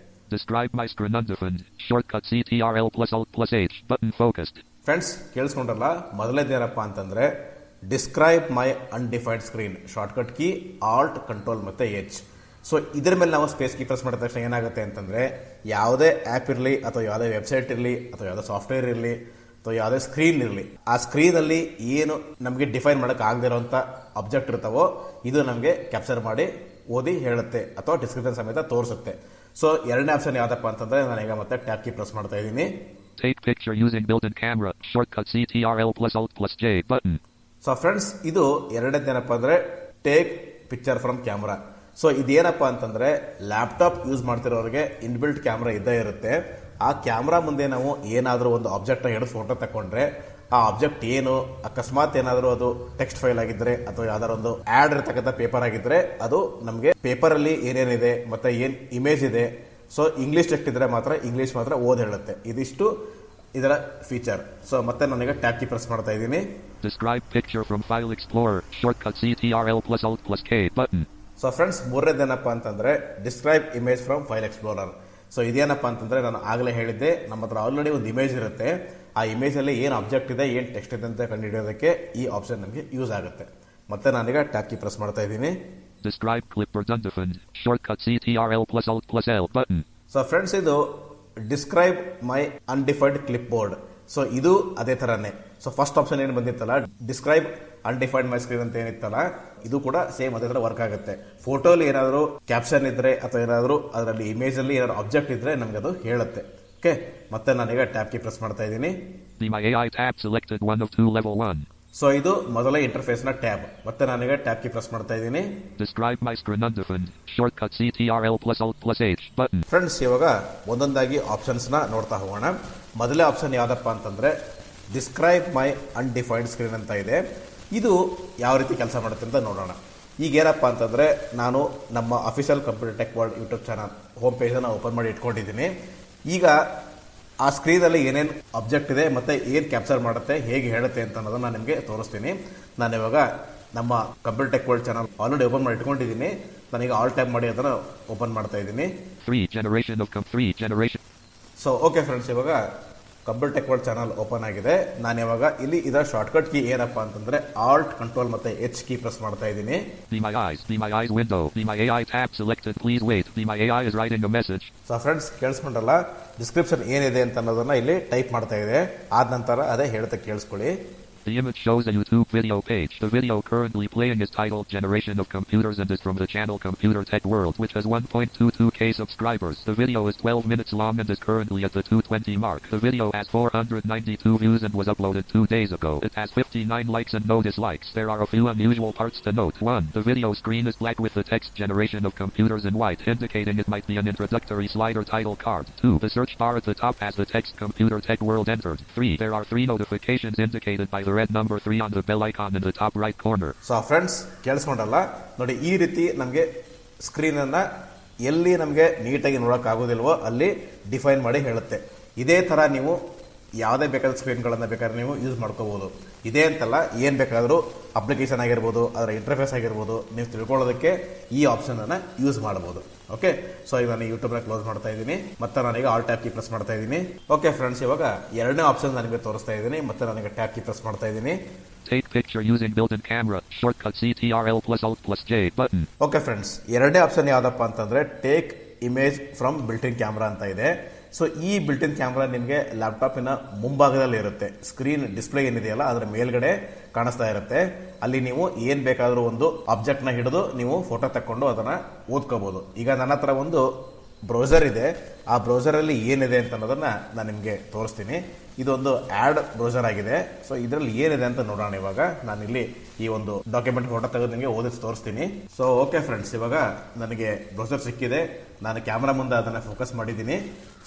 B: Describe my screenunderfund. Shortcut CTRL plus Alt plus H button focused.
A: Friends, ಕೇಳಿಸ್ಕೊಂಡ್ರಲ್ಲ, ಮೊದಲನೇದೇನಪ್ಪ ಅಂತಂದ್ರೆ describe my undefined screen, shortcut key alt control ಮತ್ತೆ ಎಚ್. ಸೊ ಇದ್ರ ಮೇಲೆ ನಾವು ಸ್ಪೇಸ್ ಕೀ ಪ್ರೆಸ್ ಮಾಡಿದ ತಕ್ಷಣ ಏನಾಗುತ್ತೆ ಅಂತಂದ್ರೆ, ಯಾವುದೇ ಆ್ಯಪ್ ಇರಲಿ ಅಥವಾ ಯಾವುದೇ ವೆಬ್ಸೈಟ್ ಇರಲಿ ಅಥವಾ ಯಾವುದೇ ಸಾಫ್ಟ್ವೇರ್ ಇರಲಿ ಅಥವಾ ಯಾವುದೇ ಸ್ಕ್ರೀನ್ ಇರಲಿ, ಆ ಸ್ಕ್ರೀನಲ್ಲಿ ಏನು ನಮಗೆ ಡಿಫೈನ್ ಮಾಡೋಕೆ ಆಗದೆ ಇರೋಂಥ ಅಬ್ಜೆಕ್ಟ್ ಇರ್ತಾವೋ ಇದು ನಮಗೆ ಕ್ಯಾಪ್ಚರ್ ಮಾಡಿ ಓದಿ ಹೇಳುತ್ತೆ ಅಥವಾ ಡಿಸ್ಕ್ರಿಪ್ಷನ್ ಸಮೇತ ತೋರಿಸುತ್ತೆ. ಸೊ ಎರಡನೇ ಆಪ್ಷನ್ ಯಾವ್ದಪ್ಪ ಅಂತಂದ್ರೆ, ನಾನೀಗ ಮತ್ತೆ ಟ್ಯಾಬ್ ಕೀ ಪ್ರೆಸ್ ಮಾಡ್ತಾ ಇದ್ದೀನಿ.
B: Take picture using built-in camera. Shortcut CTRL plus Alt plus J button.
A: So friends, ಇದು ಎರಡನೇದೇನಪ್ಪ ಅಂದ್ರೆ take picture from camera. So ಇದೇನಪ್ಪ ಅಂತಂದ್ರೆ, ಲ್ಯಾಪ್ಟಾಪ್ ಯೂಸ್ ಮಾಡ್ತಿರೋರಿಗೆ ಇನ್ಬಿಲ್ಟ್ ಕ್ಯಾಮ್ರಾ ಇದ್ದೇ ಇರುತ್ತೆ. ಆ ಕ್ಯಾಮ್ರಾ ಮುಂದೆ ನಾವು ಏನಾದರೂ ಒಂದು ಆಬ್ಜೆಕ್ಟ್ ಹಿಡಿದು ಫೋಟೋ ತಕೊಂಡ್ರೆ ಆ ಆಬ್ಜೆಕ್ಟ್ ಏನು, ಅಕಸ್ಮಾತ್ ಏನಾದರೂ ಅದು ಟೆಕ್ಸ್ಟ್ ಫೈಲ್ ಆಗಿದ್ರೆ ಅಥವಾ ಯಾವ್ದಾದ್ರು ಒಂದು ಆಡ್ ಇರತಕ್ಕಂಥ ಪೇಪರ್ ಆಗಿದ್ರೆ ಅದು ನಮಗೆ ಪೇಪರ್ ಅಲ್ಲಿ ಏನೇನಿದೆ ಮತ್ತೆ ಏನ್ ಇಮೇಜ್ ಇದೆ, ಸೊ ಇಂಗ್ಲಿಷ್ ಟೆಕ್ಸ್ಟ್ ಇದ್ರೆ ಮಾತ್ರ ಇಂಗ್ಲಿಷ್ ಮಾತ್ರ ಓದ್ ಹೇಳುತ್ತೆ. ಇದಿಷ್ಟು ಇದರ ಫೀಚರ್. ಸೊ ಮತ್ತೆ ನಾನೀಗ ಟ್ಯಾಬ್ ಕೀ ಪ್ರೆಸ್ ಮಾಡ್ತಾ ಇದ್ದೀನಿ.
B: Describe picture from File Explorer. Shortcut CTRL plus Alt plus K button.
A: So friends, ಮೂರನೇದೇನಪ್ಪ ಅಂತಂದ್ರೆ describe image from file explorer. So ಇದೇನಪ್ಪ ಅಂತಂದ್ರೆ, ನಾನು ಆಗಲೇ ಹೇಳಿದ್ದೆ, ನಮ್ಮ ಹತ್ರ ಆಲ್ರೆಡಿ ಒಂದು ಇಮೇಜ್ ಇರುತ್ತೆ. ಆ ಇಮೇಜ್ ಅಲ್ಲಿ ಏನು ಆಬ್ಜೆಕ್ಟ್ ಇದೆ, ಏನು ಟೆಕ್ಸ್ಟ್ ಇದೆ ಅಂತ ಕಂಡುಹಿಡಿಯೋದಕ್ಕೆ ಈ ಆಪ್ಷನ್ ನಮಗೆ ಯೂಸ್ ಆಗುತ್ತೆ. ಮತ್ತೆ ನಾನೀಗ ಟ್ಯಾಬ್ ಕೀ ಪ್ರೆಸ್ ಮಾಡ್ತಾ ಇದ್ದೀನಿ.
B: Describe clipboard underfund. Shortcut CTRL plus Alt plus L button.
A: So friends, ಇದು describe my undefined clip board. So ಇದು ಅದೇ ತರನೇ. ಸೊ ಫಸ್ಟ್ ಆಪ್ಷನ್ ಏನು ಬಂದಿತ್ತಲ್ಲ, ಡಿಸ್ಕ್ರೈಬ್ ಅನ್ಡಿಫೈನ್ಡ್ ಮೈ ಸ್ಕ್ರೀನ್ ಅಂತ ಏನಿತ್ತಲ್ಲ, ಇದು ಕೂಡ ಸೇಮ್ ಅದೇ ತರ ವರ್ಕ್ ಆಗುತ್ತೆ. ಫೋಟೋಲಿ ಏನಾದರೂ ಕ್ಯಾಪ್ಷನ್ ಇದ್ರೆ ಅಥವಾ ಏನಾದರೂ ಅದರಲ್ಲಿ ಇಮೇಜ್ ಅಲ್ಲಿ ಏನಾದ್ರು ಆಬ್ಜೆಕ್ಟ್ ಇದ್ರೆ ನಮ್ಗೆ ಅದು ಹೇಳುತ್ತೆ. ಓಕೆ, ಮತ್ತೆ ನಾನೀಗ ಟ್ಯಾಬ್ ಕೀ ಪ್ರೆಸ್ ಮಾಡ್ತಾ ಇದ್ದೀನಿ.
B: Be My AI tab selected 1 of 2 level 1.
A: So ಇದು ಮೊದಲ ಇಂಟರ್ಫೇಸ್ ನ ಟ್ಯಾಬ್. ಮತ್ತೆ ನಾನೀಗ ಟ್ಯಾಬ್ ಕೀ ಪ್ರೆಸ್ ಮಾಡ್ತಾ ಇದ್ದೀನಿ.
B: Describe my screenunderfund. Shortcut CTRL plus Alt plus H button.
A: Friends, ಇವಾಗ ಒಂದೊಂದಾಗಿ ಆಪ್ಷನ್ಸ್ ನ ನೋಡ್ತಾ ಹೋಗೋಣ. ಮೊದಲೇ ಆಪ್ಷನ್ ಯಾವ್ದಪ್ಪ ಅಂತಂದ್ರೆ ಡಿಸ್ಕ್ರೈಬ್ ಮೈ ಅನ್ಡಿಫೈನ್ಡ್ ಸ್ಕ್ರೀನ್ ಅಂತ ಇದೆ. ಇದು ಯಾವ ರೀತಿ ಕೆಲಸ ಮಾಡುತ್ತೆ ಅಂತ ನೋಡೋಣ. ಈಗ ಏನಪ್ಪ ಅಂತಂದ್ರೆ, ನಾನು ನಮ್ಮ official computer tech world YouTube channel home page ಅನ್ನು ಓಪನ್ ಮಾಡಿ ಇಟ್ಕೊಂಡಿದ್ದೀನಿ. ಈಗ ಆ ಸ್ಕ್ರೀನಲ್ಲಿ ಏನೇನು ಆಬ್ಜೆಕ್ಟ್ ಇದೆ ಮತ್ತೆ ಏನು ಕ್ಯಾಪ್ಚರ್ ಮಾಡುತ್ತೆ, ಹೇಗೆ ಹೇಳುತ್ತೆ ಅಂತ ಅನ್ನೋದನ್ನ ನಾನು ನಿಮಗೆ ತೋರಿಸ್ತೀನಿ. ನಾನು ಇವಾಗ ನಮ್ಮ computer tech world channel already open ಮಾಡಿ ಇಟ್ಕೊಂಡಿದ್ದೀನಿ. ನಾನೀಗ ಆಲ್ ಟೈಪ್ ಮಾಡಿ ಅದನ್ನು ಓಪನ್ ಮಾಡ್ತಾ ಇದ್ದೀನಿ.
B: 3 generation.
A: ಸೊ ಓಕೆ ಫ್ರೆಂಡ್ಸ್, ಇವಾಗ computer tech world channel open ಆಗಿದೆ. ನಾನು ಇವಾಗ ಇಲ್ಲಿ ಇದರ ಶಾರ್ಟ್ಕಟ್ ಕೀ ಏನಪ್ಪ ಅಂತಂದ್ರೆ ಆಲ್ಟ್ ಕಂಟ್ರೋಲ್ ಮತ್ತೆ ಎಚ್ ಕೀ ಪ್ರೆಸ್ ಮಾಡ್ತಾ ಇದ್ದೀನಿ.
B: Be My Eyes window. Be My AI tab selected. Please wait. Be My AI is writing a message.
A: So friends, ಕೇಳಿಸ್ಕೊಂಡ್ರಲ್ಲ, ಡಿಸ್ಕ್ರಿಪ್ಷನ್ ಏನಿದೆ ಅಂತ ಅನ್ನೋದನ್ನ ಇಲ್ಲಿ ಟೈಪ್ ಮಾಡ್ತಾ ಇದೆ. ಆದ ನಂತರ ಅದೇ ಹೇಳ್ತಾ ಕೇಳಿಸ್ಕೊಳ್ಳಿ.
B: The image shows a YouTube video page. The video currently playing is titled Generation of Computers and is from the channel Computer Tech World, which has 1.22k subscribers. The video is 12 minutes long and is currently at the 220 mark. The video has 492 views and was uploaded 2 days ago. It has 59 likes and no dislikes. There are a few unusual parts to note. 1. The video screen is black with the text Generation of Computers in white, indicating it might be an introductory slide or title card. 2. The search bar at the top has the text Computer Tech World entered. 3. There are 3 notifications indicated by the red number 3 on the bell icon in the top right corner.
A: So friends ಕೇಳಿಸ್ಕೊಂಡಲ್ಲ ನೋಡಿ, ಈ ರೀತಿ ನಮಗೆ ಸ್ಕ್ರೀನನ್ನು ಎಲ್ಲಿ ನಮಗೆ ನೀಟಾಗಿ ನೋಡೋಕ್ಕಾಗೋದಿಲ್ವೋ ಅಲ್ಲಿ ಡಿಫೈನ್ ಮಾಡಿ ಹೇಳುತ್ತೆ. ಇದೇ ಥರ ನೀವು ಯಾವುದೇ ಬೇಕಾದ ಸ್ಕ್ರೀನ್ಗಳನ್ನು ಬೇಕಾದ್ರೆ ನೀವು ಯೂಸ್ ಮಾಡ್ಕೋಬೋದು. ಇದೇ ಅಂತಲ್ಲ, ಏನು ಬೇಕಾದರೂ ಅಪ್ಲಿಕೇಶನ್ ಆಗಿರ್ಬೋದು, ಅದರ ಇಂಟರ್ಫೇಸ್ ಆಗಿರ್ಬೋದು, ನೀವು ತಿಳ್ಕೊಳ್ಳೋದಕ್ಕೆ ಈ ಆಪ್ಷನನ್ನು ಯೂಸ್ ಮಾಡ್ಬೋದು. ಓಕೆ, ಸೊ ಈಗ ನಾನು ಯೂಟ್ಯೂಬ್ನ ಕ್ಲೋಸ್ ಮಾಡ್ತಾ ಇದ್ದೀನಿ, ಮತ್ತೆ ನಾನೀಗ ಆಲ್ ಟ್ಯಾಪ್ ಕೀ ಪ್ರೆಸ್ ಮಾಡ್ತಾ ಇದ್ದೀನಿ. ಓಕೆ ಫ್ರೆಂಡ್ಸ್, ಇವಾಗ ಎರಡನೇ ಆಪ್ಷನ್ ನನಗೆ ತೋರಿಸ್ತಾ ಇದ್ದೀನಿ, ಮತ್ತೆ ನನಗೆ ಟ್ಯಾಪ್ ಕೀ ಪ್ರೆಸ್ ಮಾಡ್ತಾ ಇದ್ದೀನಿ.
B: Take picture using built-in camera. Shortcut CTRL plus Alt plus J button.
A: Okay friends, ಎರಡನೇ ಆಪ್ಷನ್ ಯಾವುದಪ್ಪ ಅಂತಂದರೆ take image from built-in camera ಅಂತ ಇದೆ. ಸೊ ಈ ಬಿಲ್ಟ್-ಇನ್ ಕ್ಯಾಮ್ರಾ ನಿಮಗೆ ಲ್ಯಾಪ್ಟಾಪಿನ ಮುಂಭಾಗದಲ್ಲಿ ಇರುತ್ತೆ. ಸ್ಕ್ರೀನ್ ಡಿಸ್ಪ್ಲೇ ಏನಿದೆಯಲ್ಲ ಅದರ ಮೇಲ್ಗಡೆ ಕಾಣಿಸ್ತಾ ಇರುತ್ತೆ. ಅಲ್ಲಿ ನೀವು ಏನು ಬೇಕಾದರೂ ಒಂದು ಆಬ್ಜೆಕ್ಟ್ನ ಹಿಡಿದು ನೀವು ಫೋಟೋ ತಕ್ಕೊಂಡು ಅದನ್ನು ಓದ್ಕೋಬೋದು. ಈಗ ನನ್ನ ಹತ್ರ ಒಂದು ಬ್ರೌಸರ್ ಇದೆ. ಆ ಬ್ರೌಸರಲ್ಲಿ ಏನಿದೆ ಅಂತ ಅನ್ನೋದನ್ನ ನಾನು ನಿಮಗೆ ತೋರಿಸ್ತೀನಿ. ಇದೊಂದು ಆ್ಯಡ್ ಬ್ರೌಸರ್ ಆಗಿದೆ. ಸೊ ಇದರಲ್ಲಿ ಏನಿದೆ ಅಂತ ನೋಡೋಣ. ಇವಾಗ ನಾನಿಲ್ಲಿ ಈ ಒಂದು ಡಾಕ್ಯುಮೆಂಟ್ ಫೋಟೋ ತೆಗೆದು ನಿಮಗೆ ಓದಿಸಿ ತೋರಿಸ್ತೀನಿ. ಸೊ ಓಕೆ ಫ್ರೆಂಡ್ಸ್, ಇವಾಗ ನನಗೆ ಬ್ರೌಸರ್ ಸಿಕ್ಕಿದೆ. ನಾನು ಕ್ಯಾಮ್ರಾ ಮುಂದೆ ಅದನ್ನು ಫೋಕಸ್ ಮಾಡಿದ್ದೀನಿ.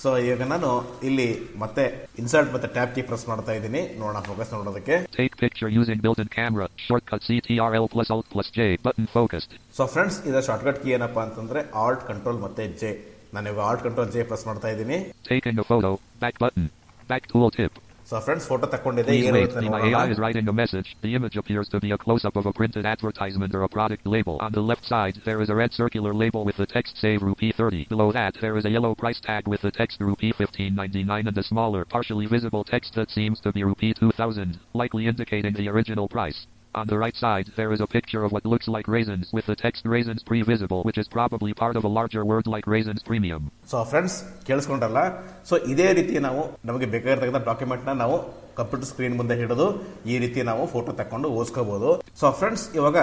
A: ಸೊ ಈಗ ನಾನು ಇಲ್ಲಿ ಮತ್ತೆ ಇನ್ಸರ್ಟ್ ಮತ್ತೆ ಟ್ಯಾಪ್ ಕೀ ಪ್ರೆಸ್ ಮಾಡ್ತಾ ಇದ್ದೀನಿ. ನೋಡೋಣ ಫೋಕಸ್ ನೋಡೋದಕ್ಕೆ.
B: Take picture using built-in camera. Shortcut CTRL plus Alt plus J button focused.
A: So friends, ಇದರ ಶಾರ್ಟ್ಕಟ್ ಕೀ ಏನಪ್ಪಾ ಅಂತಂದ್ರೆ ಆಲ್ಟ್ ಕಂಟ್ರೋಲ್ ಮತ್ತೆ ಜೆ. ನಾನು ಇವಾಗ ಆಲ್ಟ್ ಕಂಟ್ರೋಲ್ ಜೆ ಪ್ರೆಸ್ ಮಾಡ್ತಾ ಇದ್ದೀನಿ.
B: Taking a photo. Back button. Back tool tip.
A: So friends, photo ತಕೊಂಡಿದೆ.
B: Please wait. My AI is writing a message. The image appears to be a close-up of a printed advertisement or a product label. On the left side, there is a red circular label with the text Save Rupee 30. Below that, there is a yellow price tag with the text Rupee 15.99 and a smaller, partially visible text that seems to be Rupee 2000, likely indicating the original price. On the right side, there is a picture of what looks like raisins with the text Raisins Pre-visible, which is probably part of a larger word like Raisins Premium.
A: So friends, ಕೇಳಿಸ್ಕೊಂಡ್ರಲ್ಲ. ಸೊ ಇದೇ ರೀತಿ ನಾವು ನಮಗೆ ಬೇಕಾಗಿರ್ತಕ್ಕಂಥ ಡಾಕ್ಯುಮೆಂಟ್ನ ನಾವು ಕಂಪ್ಯೂಟರ್ ಸ್ಕ್ರೀನ್ ಮುಂದೆ ಹಿಡಿದು ಈ ರೀತಿ ನಾವು ಫೋಟೋ ತಕೊಂಡು ಓದಿಸ್ಕೋಬಹುದು. ಸೊ ಫ್ರೆಂಡ್ಸ್, ಇವಾಗ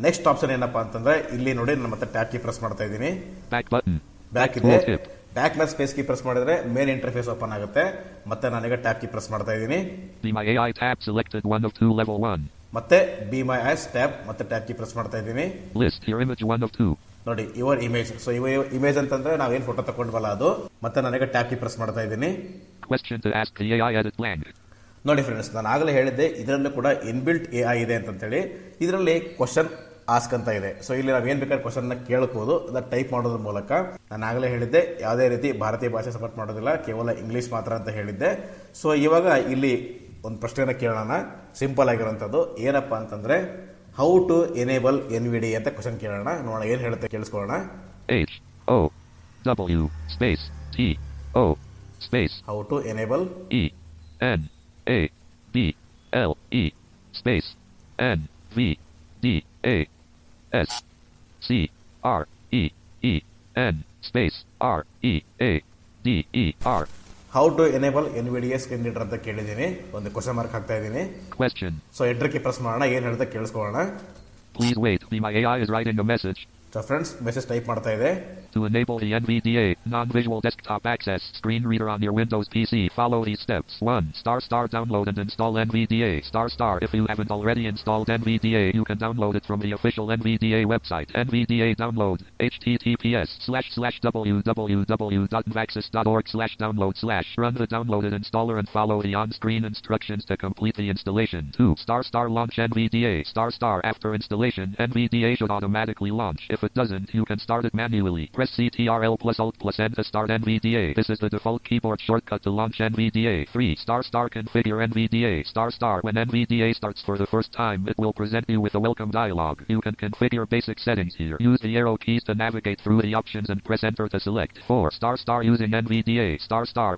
A: ನೆಕ್ಸ್ಟ್ ಆಪ್ಷನ್ ಏನಪ್ಪಾ ಅಂತಂದ್ರೆ ಇಲ್ಲಿ ನೋಡಿ, ನಾನು ಮತ್ತೆ ಟ್ಯಾಪ್ ಕೀ ಪ್ರೆಸ್ ಮಾಡ್ತಾ ಇದ್ದೀನಿ.
B: Back button.
A: ಬ್ಯಾಕ್ ಇದೆ. ಬ್ಯಾಕ್ ಮೇಲೆ ಸ್ಪೇಸ್ ಕೀ ಪ್ರೆಸ್ ಮಾಡಿದ್ರೆ ಮೇನ್ ಇಂಟರ್ಫೇಸ್ ಓಪನ್ ಆಗುತ್ತೆ. ಮತ್ತೆ ನಾನೀಗ ಟ್ಯಾಪ್ ಕೀ ಪ್ರೆಸ್ ಮಾಡ್ತಾ ಇದ್ದೀನಿ.
B: Be My AI tab selected 1 of 2 level 1.
A: ಮತ್ತೆ ಬಿ ಮೈ ಐಸ್ ಟ್ಯಾಪ್ ಮತ್ತೆ ಟ್ಯಾಪ್ ಕೀ ಪ್ರೆಸ್ ಮಾಡ್ತಾ ಇದ್ದೀನಿ.
B: List your image 1 of 2.
A: ನೋಡಿ, ಯುವರ್ ಇಮೇಜ್. ಸೊ ಇಮೇಜ್ ಅಂತಂದ್ರೆ ನಾವೇನು ಫೋಟೋ ತಗೊಂಡ್ವಲ್ಲ ಅದು. ಮತ್ತೆ ನನಗೆ ಟ್ಯಾಪ್ ಕೀ ಪ್ರೆಸ್ ಮಾಡ್ತಾ ಇದ್ದೀನಿ.
B: Question to ask the AI edit blank.
A: ನೋಡಿ ಫ್ರೆಂಡ್ಸ್, ನಾನು ಆಗಲೇ ಹೇಳಿದ್ದೆ ಇದರಲ್ಲೂ ಕೂಡ ಇನ್ಬಿಲ್ಟ್ AI ಇದೆ ಅಂತೇಳಿ. ಇದರಲ್ಲಿ ಕ್ವಶನ್ ಆಸ್ಕ್ ಅಂತ ಇದೆ. ಸೊ ಇಲ್ಲಿ ನಾವು ಏನ್ ಬೇಕಾದ್ರೆ ಕ್ವಶನ್ ಕೇಳಬಹುದು, ಅದನ್ನ ಟೈಪ್ ಮಾಡೋದ್ರ ಮೂಲಕ. ನಾನು ಆಗಲೇ ಹೇಳಿದ್ದೆ ಯಾವುದೇ ರೀತಿ ಭಾರತೀಯ ಭಾಷೆ ಸಪೋರ್ಟ್ ಮಾಡೋದಿಲ್ಲ, ಕೇವಲ ಇಂಗ್ಲಿಷ್ ಮಾತ್ರ ಅಂತ ಹೇಳಿದ್ದೆ. ಸೊ ಇವಾಗ ಇಲ್ಲಿ ಒಂದು ಪ್ರಶ್ನೆನ ಕೇಳೋಣ, ಸಿಂಪಲ್ ಆಗಿರೋಂಥದ್ದು. ಏನಪ್ಪಾ ಅಂತಂದ್ರೆ ಹೌ ಟು ಎನೇಬಲ್ NVDA ಅಂತ ಕ್ವಶನ್ ಕೇಳೋಣ. ನೋಡೋಣ ಏನು ಹೇಳುತ್ತೆ, ಕೇಳಿಸ್ಕೊಳ್ಳೋಣ.
B: HOW space TO space
A: how to enable
B: ENABLE space NVDA SCREEN space READER.
A: How to enable NVDA screen reader ಅಂತ ಕೇಳಿದ್ದೀನಿ. ಒಂದು ಕ್ವಶನ್ ಮಾರ್ಕ್ ಹಾಕ್ತಾ ಇದ್ದೀನಿ.
B: Question.
A: So enter key press ಮಾಡೋಣ. ಏನು ಹೇಳುತ್ತೆ ಕೇಳಿಸ್ಕೊಳ್ಳೋಣ.
B: Please wait. My AI is writing a message.
A: So friends, message type ಮಾಡ್ತಾ ಇದೆ.
B: To enable the NVDA non-visual desktop access screen reader on your Windows PC, follow these steps. 1. Download and install NVDA. If you haven't already installed NVDA, you can download it from the official NVDA website. NVDA download. https://www.vaxis.org/download/. Run the downloaded installer and follow the on-screen instructions to complete the installation. 2. Launch NVDA. After installation, NVDA should automatically launch. If it doesn't, you can start it manually. Press CTRL plus Alt plus N to start NVDA. This is the default keyboard shortcut to launch NVDA. 3. Configure NVDA. When NVDA starts for the first time, it will present you with a welcome dialog. You can configure basic settings here. Use the arrow keys to navigate through the options and press enter to select. 4. Using NVDA.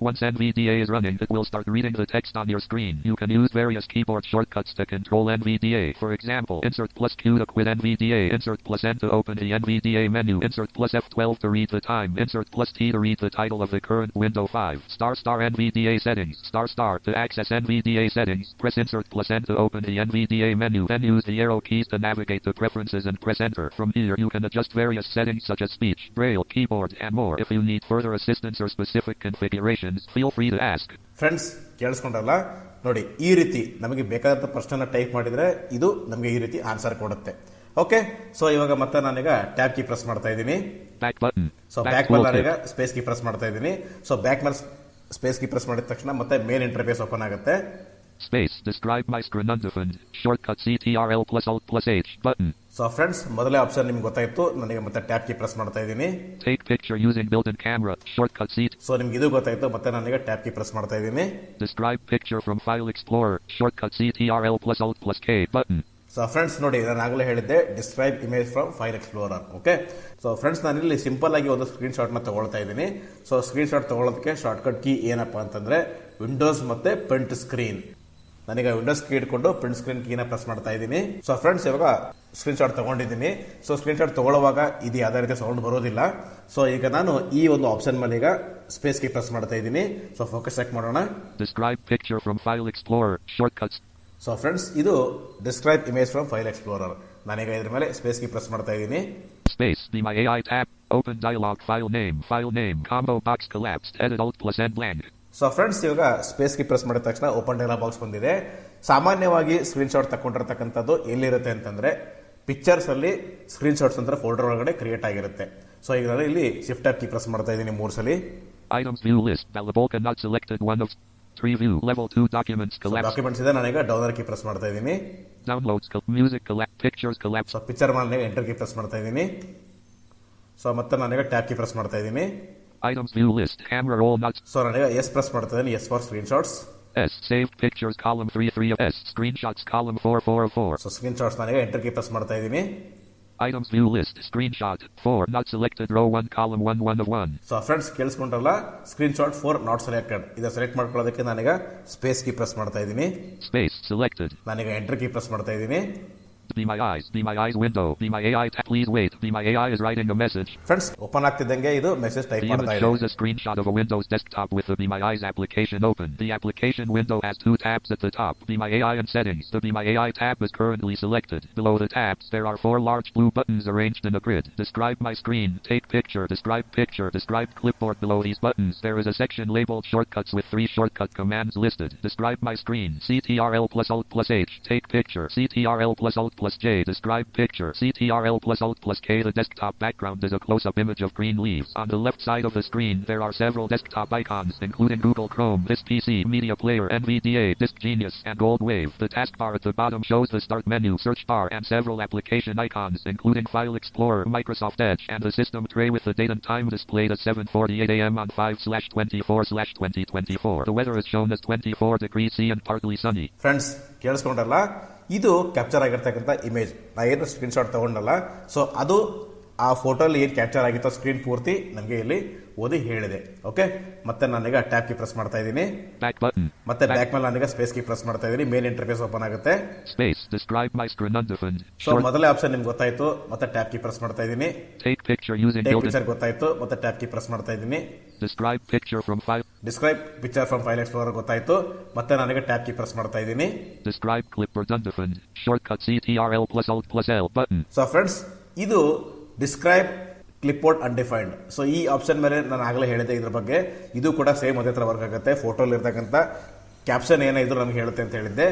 B: Once NVDA is running, it will start reading the text on your screen. You can use various keyboard shortcuts to control NVDA. For example, insert plus Q to quit NVDA. Insert plus N to open the NVDA menu. Insert plus F12 Alt to read the time. Insert plus T to read the title of the current window 5. Star NVDA settings. Star to access NVDA settings. Press Insert plus N to open the NVDA menu. Then use the arrow keys to navigate to preferences and press Enter. From here you can adjust various settings such as speech, braille, keyboard and more. If you need further assistance or specific configurations, feel free to ask.
A: Friends ಕೇಳಿಸ್ಕೊಂಡ್ರಲ್ಲ, ನೋಡಿ ಈ ರೀತಿ ನಮಗೆ ಬೇಕಾದಂಥ ಪ್ರಶ್ನೆನ ಟೈಪ್ ಮಾಡಿದರೆ ಇದು ನಮಗೆ ಈ ರೀತಿ ಆನ್ಸರ್ ಕೊಡುತ್ತೆ. ಓಕೆ, ಸೊ ಇವಾಗ ಮತ್ತೆ ನಾನೀಗ ಟ್ಯಾಬ್ ಕೀ ಪ್ರೆಸ್ ಮಾಡ್ತಾ ಇದ್ದೀನಿ. ಸೊ ಬ್ಯಾಕ್ ಮೇಲೆ ನಾನೀಗ ಸ್ಪೇಸ್ ಕೀ ಪ್ರೆಸ್ ಮಾಡ್ತಾ ಇದ್ದೀನಿ. ಸೊ ಬ್ಯಾಕ್ ಮೇಲೆ ಸ್ಪೇಸ್ ಕೀ ಪ್ರೆಸ್ ಮಾಡಿದ ತಕ್ಷಣ ಮತ್ತೆ ಮೇನ್ ಇಂಟರ್ಫೇಸ್ ಓಪನ್ ಆಗುತ್ತೆ.
B: Space, describe my screen undefined, shortcut CTRL plus Alt plus H, button.
A: So friends, ಮೊದಲೇ ಆಪ್ಷನ್ ನಿಮ್ಗೆ ಗೊತ್ತಾಯ್ತು. ನನಗೆ ಮತ್ತೆ ಟ್ಯಾಬ್ ಕೀ ಪ್ರೆಸ್ ಮಾಡ್ತಾ ಇದ್ದೀನಿ.
B: Take picture using built-in camera, shortcut C.
A: So ನಿಮ್ಗೆ ಇದು ಗೊತ್ತಾಯ್ತು. ಮತ್ತೆ ನಾನೀಗ ಟ್ಯಾಬ್ ಕೀ ಪ್ರೆಸ್ ಮಾಡ್ತಾ ಇದ್ದೀನಿ.
B: Describe picture from File Explorer, shortcut CTRL plus Alt plus K, button.
A: So friends ನೋಡಿ, ನಾನು ಆಗಲೇ ಹೇಳಿದ್ದೆ describe image from file explorer. Okay, so friends ನಾನು ಇಲ್ಲಿ ಸಿಂಪಲ್ ಆಗಿ ಒಂದು ಸ್ಕ್ರೀನ್ ಶಾಟ್ನ ತಗೊಳ್ತಾ ಇದ್ದೀನಿ. ಸೊ ಸ್ಕ್ರೀನ್ ಶಾಟ್ ತಗೊಳ್ಳೋದಕ್ಕೆ ಶಾರ್ಟ್ಕಟ್ ಕೀ ಏನಪ್ಪಾ ಅಂತಂದ್ರೆ ವಿಂಡೋಸ್ ಮತ್ತೆ ಪ್ರಿಂಟ್ ಸ್ಕ್ರೀನ್. ನಾನೀಗ ವಿಂಡೋಸ್ ಕೀ ಇಟ್ಕೊಂಡು ಪ್ರಿಂಟ್ ಸ್ಕ್ರೀನ್ ಕೀನ ಪ್ರೆಸ್ ಮಾಡ್ತಾ ಇದ್ದೀನಿ. ಸೊ ಫ್ರೆಂಡ್ಸ್, ಇವಾಗ ಸ್ಕ್ರೀನ್ ಶಾಟ್ ತಗೊಂಡಿದ್ದೀನಿ. ಸೊ ಸ್ಕ್ರೀನ್ ಶಾಟ್ ತಗೊಳ್ಳುವಾಗ ಇದು ಯಾವುದೇ ರೀತಿ ಸೌಂಡ್ ಬರೋದಿಲ್ಲ. ಸೊ ಈಗ ನಾನು ಈ ಒಂದು ಆಪ್ಷನ್ ಮೇಲೆ ಈಗ ಸ್ಪೇಸ್ ಕೀ ಪ್ರೆಸ್ ಮಾಡ್ತಾ ಇದ್ದೀನಿ. ಸೊ ಫೋಕಸ್ ಚೆಕ್ ಮಾಡೋಣ.
B: Describe picture from File Explorer, shortcuts.
A: So friends, ಇದು describe image from file explorer. ನಾನೀಗ ಇದ್ರ ಮೇಲೆ ಸ್ಪೇಸ್ ಕೀ ಪ್ರೆಸ್ ಮಾಡ್ತಾ ಇದ್ದೀನಿ.
B: Space, Be My AI tab, open dialog, file name, combo box collapsed, edit Alt plus N blank.
A: So friends, ಇವಾಗ ಸ್ಪೇಸ್ ಕೀ ಪ್ರೆಸ್ ಮಾಡಿದ ತಕ್ಷಣ ಓಪನ್ ಡೈಲಾಗ್ ಬಾಕ್ಸ್ ಬಂದಿದೆ. ಸಾಮಾನ್ಯವಾಗಿ ಸ್ಕ್ರೀನ್ ಶಾಟ್ ತಗೊಂಡಿರ್ತಕ್ಕಂಥದ್ದು ಎಲ್ಲಿರುತ್ತೆ ಅಂತಂದ್ರೆ ಪಿಕ್ಚರ್ಸ್ ಅಲ್ಲಿ ಸ್ಕ್ರೀನ್ ಶಾಟ್ಸ್ ಅಂತ ಫೋಲ್ಡರ್ ಒಳಗಡೆ ಕ್ರಿಯೇಟ್ ಆಗಿರುತ್ತೆ. ಸೊ ಈಗ ನಾನು ಇಲ್ಲಿ ಶಿಫ್ಟ್ ಟ್ಯಾಬ್ ಕೀ ಪ್ರೆಸ್ ಮಾಡ್ತಾ ಇದ್ದೀನಿ 3 ಸಲ.
B: Items view list, Balabolka not selected, 1 of 3 view, level 2 documents collapsed.
A: Documents ಇದೆ, ನಾನೀಗ ಡೌನರ್ ಕೀ ಪ್ರೆಸ್ ಮಾಡ್ತಾ ಇದ್ದೀನಿ.
B: Downloads, music collapse, pictures collapse.
A: So picture ಮೇಲೆ ಎಂಟರ್ ಕೀ ಪ್ರೆಸ್ ಮಾಡ್ತಾ ಇದ್ದೀನಿ. ಸೊ ಮತ್ತೆ ನಾನೀಗ ಟ್ಯಾಬ್ ಕೀ ಪ್ರೆಸ್ ಮಾಡ್ತಾ ಇದ್ದೀನಿ.
B: Items view list, camera roll not.
A: So ನಾನೀಗ ಎಸ್ ಪ್ರೆಸ್ ಮಾಡ್ತಾ ಇದ್ದೀನಿ. S for screenshots.
B: S, saved pictures column 3 of S, screenshots column 4 of 4.
A: So screen shots ನಾನೀಗ ಎಂಟರ್ ಕೀ ಪ್ರೆಸ್ ಮಾಡ್ತಾ ಇದ್ದೀನಿ.
B: Items view list, screenshot 4 not selected, row 1 column 1 of 1.
A: So friends, ಕೇಳಿಸ್ಕೊಂಡ್ರಲ್ಲ, ಸ್ಕ್ರೀನ್ ಶಾಟ್ 4 ನಾಟ್ ಸೆಲೆಕ್ಟೆಡ್. ಇದನ್ನ ಸೆಲೆಕ್ಟ್ ಮಾಡ್ಕೊಳ್ಳೋದಕ್ಕೆ ನಾನೀಗ ಸ್ಪೇಸ್ ಕೀ ಪ್ರೆಸ್ ಮಾಡ್ತಾ ಇದ್ದೀನಿ.
B: Space selected.
A: ನಾನೀಗ ಎಂಟರ್ ಕೀ ಪ್ರೆಸ್ ಮಾಡ್ತಾ ಇದ್ದೀನಿ.
B: Be My eyes window, Be My AI tab, please wait, Be My AI is writing a message.
A: Friends, open ಆಗ್ತಿದ್ದಂಗೆ ಇದು ಮೆಸೇಜ್ ಟೈಪ್
B: The
A: ಮಾಡ್ತಾ
B: image
A: ಇದೆ.
B: shows a screenshot of a Windows desktop with the Be My Eyes application open. The application window has 2 tabs at the top, Be My AI and settings. The Be My AI tab is currently selected. Below the tabs, there are 4 large blue buttons arranged in a grid. Describe my screen, take picture, describe clipboard. Below these buttons, there is a section labeled shortcuts with 3 shortcut commands listed. Describe my screen, CTRL plus Alt plus H, take picture, CTRL plus Alt plus J, describe picture, CTRL plus Alt plus K. The desktop background is a close-up image of green leaves. On the left side of the screen, there are several desktop icons, including Google Chrome, This PC, Media Player, NVDA, Disk Genius, and Gold Wave. The taskbar at the bottom shows the Start menu, search bar, and several application icons, including File Explorer, Microsoft Edge, and the system tray with the date and time displayed at 7:48 a.m. on 5/24/2024. The weather is shown as 24 degrees C and partly sunny.
A: Friends, ಕೇಳಿಸ್ಕೊಂಡ್ರಲ್ಲ, ಇದು ಕ್ಯಾಪ್ಚರ್ ಆಗಿರ್ತಕ್ಕಂಥ ಇಮೇಜ್. ನಾ ಏನು ಸ್ಕ್ರೀನ್ ಶಾಟ್ ತಗೊಂಡಲ್ಲ, ಸೊ ಅದು ಆ ಫೋಟೋಲ್ಲಿ ಏನು ಕ್ಯಾಪ್ಚರ್ ಆಗಿತ್ತೋ ಸ್ಕ್ರೀನ್ ಪೂರ್ತಿ ನನಗೆ ಇಲ್ಲಿ ಓದಿ ಹೇಳಿದೆ. ಓಕೆ, ಮತ್ತೆ ನಾನೀಗ ಟ್ಯಾಬ್ ಕೀ ಪ್ರೆಸ್ ಮಾಡ್ತಾ ಇದ್ದೀನಿ. ಮತ್ತೆ ಬ್ಯಾಕ್ ಮೇಲೆ ನಾನೀಗ ಸ್ಪೇಸ್ ಕೀ ಪ್ರೆಸ್ ಮಾಡ್ತಾ ಇದ್ದೀನಿ. ಮೇನ್ ಇಂಟರ್ಫೇಸ್ ಓಪನ್ ಆಗುತ್ತೆ.
B: Space, describe my screen undefined.
A: So ಮೊದಲೇ ಆಪ್ಷನ್ ನಿಮ್ಗೆ ಗೊತ್ತಾಯ್ತು. ಮತ್ತೆ ಟ್ಯಾಬ್ ಕೀ ಪ್ರೆಸ್ ಮಾಡ್ತಾ ಇದ್ದೀನಿ.
B: Take picture using
A: take picture ಗೊತ್ತಾಯ್ತು. ಮತ್ತೆ ಟ್ಯಾಬ್ ಕೀ ಪ್ರೆಸ್ ಮಾಡ್ತಾ ಇದ್ದೀನಿ.
B: Describe picture from file.
A: Describe picture from file explorer ಗೊತ್ತಾಯ್ತು. ಮತ್ತೆ ನಾನೀಗ ಟ್ಯಾಬ್ ಕೀ ಪ್ರೆಸ್ ಮಾಡ್ತಾ ಇದ್ದೀನಿ.
B: Describe clipboard undefined. Shortcut CTRL plus Alt plus L button.
A: So friends, ಇದು ಡಿಸ್ಕ್ರೈಬ್ ಕ್ಲಿಪ್ಬೋರ್ಡ್ ಅನ್ಡಿಫೈನ್ಡ್. ಸೊ ಈ ಆಪ್ಷನ್ ಮೇಲೆ ನಾನು ಆಗಲೇ ಹೇಳಿದೆ ಇದ್ರ ಬಗ್ಗೆ. ಇದು ಕೂಡ ಸೇಮ್ ಅದೇ ತರ ವರ್ಕ್ ಆಗುತ್ತೆ. ಫೋಟೋಲಿ ಇರ್ತಕ್ಕಂಥ ಕ್ಯಾಪ್ಷನ್ ಏನಾದ್ರು ನಮ್ಗೆ ಹೇಳುತ್ತೆ ಅಂತ ಹೇಳಿದ್ದೆ.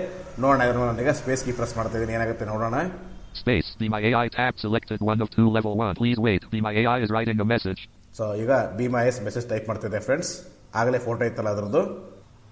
A: ನೋಡೋಣ, ಇದ್ರ ನಾನೀಗ ಸ್ಪೇಸ್ ಕೀ ಪ್ರೆಸ್ ಮಾಡ್ತಾ ಇದ್ದೀನಿ. ಏನಾಗುತ್ತೆ ನೋಡೋಣ.
B: Space, Be My AI tab selected, 1 of 2 level 1. Please wait, Be My AI is writing a message.
A: So ಈಗ Be My Eyes message type ಮಾಡ್ತಿದೆ ಫ್ರೆಂಡ್ಸ್. ಆಗಲೇ ಫೋಟೋ ಇತ್ತಲ್ಲ ಅದರದ್ದು.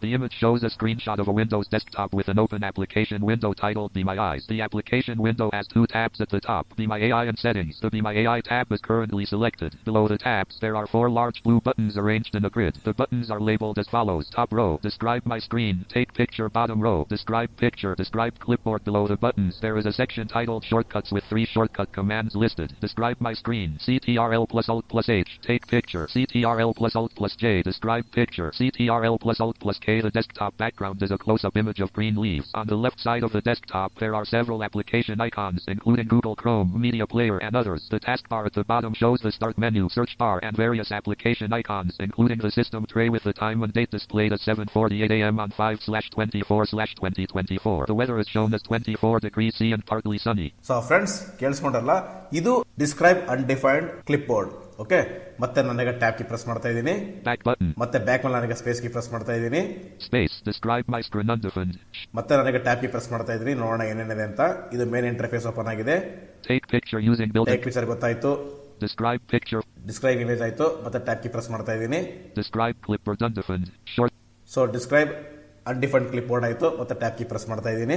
B: The image shows a screenshot of a Windows desktop with an open application window titled Be My Eyes. The application window has 2 tabs at the top, Be My AI and settings. The Be My AI tab is currently selected. Below the tabs, there are 4 large blue buttons arranged in a grid. The buttons are labeled as follows. Top row, describe my screen, take picture. Bottom row, describe picture, describe clipboard. Below the buttons, there is a section titled shortcuts with 3 shortcut commands listed. Describe my screen, CTRL plus Alt plus H, take picture, CTRL plus Alt plus J, describe picture, CTRL plus Alt plus K. Okay, the desktop background is a close-up image of green leaves. On the left side of the desktop, there are several application icons, including Google Chrome, Media Player, and others. The taskbar at the bottom shows the start menu, search bar, and various application icons, including the system tray with the time and date displayed as 7:48 a.m. on 5/24/2024. The weather is shown as 24 degrees C and partly sunny.
A: So friends ಕೇಳಿಸ್ಕೊಂಡ್ರಲ್ಲ, ಇದು describe undefined clipboard. Okay, ಮತ್ತೆ ನನಗೆ ಟ್ಯಾಬ್ ಕೀ ಪ್ರೆಸ್ ಮಾಡ್ತಾ ಇದ್ದೀನಿ,
B: Back button.
A: ಮತ್ತೆ ಬ್ಯಾಕ್ ಮೇಲೆ ನನಗೆ ಸ್ಪೇಸ್ ಕೀ ಪ್ರೆಸ್ ಮಾಡ್ತಾ ಇದ್ದೀನಿ,
B: Space. Describe my screen undefined.
A: ಮತ್ತೆ ನನಗೆ ಟ್ಯಾಬ್ ಕೀ ಪ್ರೆಸ್ ಮಾಡ್ತಾ ಇದ್ದೀನಿ. ನೋಡೋಣ ಏನೇನಿದೆ ಅಂತ. ಇದು ಮೇನ್ ಇಂಟರ್ಫೇಸ್ ಓಪನ್ ಆಗಿದೆ.
B: Take picture using built-in.
A: Take picture ಗೊತ್ತಾಯ್ತು,
B: Describe picture.
A: ಡಿಸ್ಕ್ರೈಬ್ ಇಮೇಜ್ ಆಯ್ತು, ಮತ್ತೆ ಟ್ಯಾಬ್ ಕೀ ಪ್ರೆಸ್ ಮಾಡ್ತಾ ಇದ್ದೀನಿ.
B: Describe clipboard undefined. Short.
A: So describe undefined clip board ಆಯ್ತು, ಮತ್ತೆ ಟ್ಯಾಬ್ ಕೀ ಪ್ರೆಸ್ ಮಾಡ್ತಾ ಇದ್ದೀನಿ.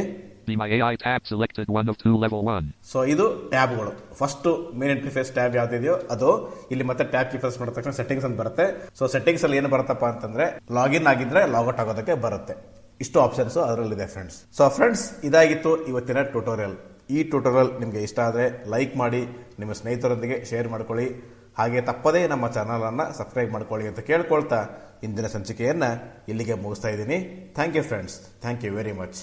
B: Be my AI tab selected 1 of 2 level 1.
A: So ಇದು ಟ್ಯಾಬ್ಗಳು. ಫಸ್ಟ್ ಮೇನ್ ಇಂಟರ್ಫೇಸ್ ಟ್ಯಾಬ್ ಯಾವ್ದಿದೆಯೋ ಅದು. ಇಲ್ಲಿ ಮತ್ತೆ ಟ್ಯಾಬ್ ಕೀ ಪ್ರೆಸ್ ಮಾಡಿದ ತಕ್ಷಣ ಸೆಟ್ಟಿಂಗ್ಸ್ ಅಂತ ಬರುತ್ತೆ. ಸೊ ಸೆಟ್ಟಿಂಗ್ಸ್ ಅಲ್ಲಿ ಏನು ಬರುತ್ತಪ್ಪ ಅಂತಂದ್ರೆ, ಲಾಗಿನ್ ಆಗಿದ್ರೆ ಲಾಗೌಟ್ ಆಗೋದಕ್ಕೆ ಬರುತ್ತೆ. ಇಷ್ಟು ಆಪ್ಷನ್ಸ್ ಅದರಲ್ಲಿದೆ ಫ್ರೆಂಡ್ಸ್. ಸೊ ಫ್ರೆಂಡ್ಸ್, ಇದಾಗಿತ್ತು ಇವತ್ತಿನ ಟ್ಯುಟೋರಿಯಲ್. ಈ ಟ್ಯುಟೋರಿಯಲ್ ನಿಮಗೆ ಇಷ್ಟ ಆದರೆ ಲೈಕ್ ಮಾಡಿ, ನಿಮ್ಮ ಸ್ನೇಹಿತರೊಂದಿಗೆ ಶೇರ್ ಮಾಡ್ಕೊಳ್ಳಿ, ಹಾಗೆ ತಪ್ಪದೇ ನಮ್ಮ ಚಾನಲ್ ಅನ್ನ ಸಬ್ಸ್ಕ್ರೈಬ್ ಮಾಡ್ಕೊಳ್ಳಿ ಅಂತ ಕೇಳ್ಕೊಳ್ತಾ ಇಂದಿನ ಸಂಚಿಕೆಯನ್ನ ಇಲ್ಲಿಗೆ ಮುಗಿಸ್ತಾ ಇದ್ದೀನಿ. Thank you friends, thank you very much.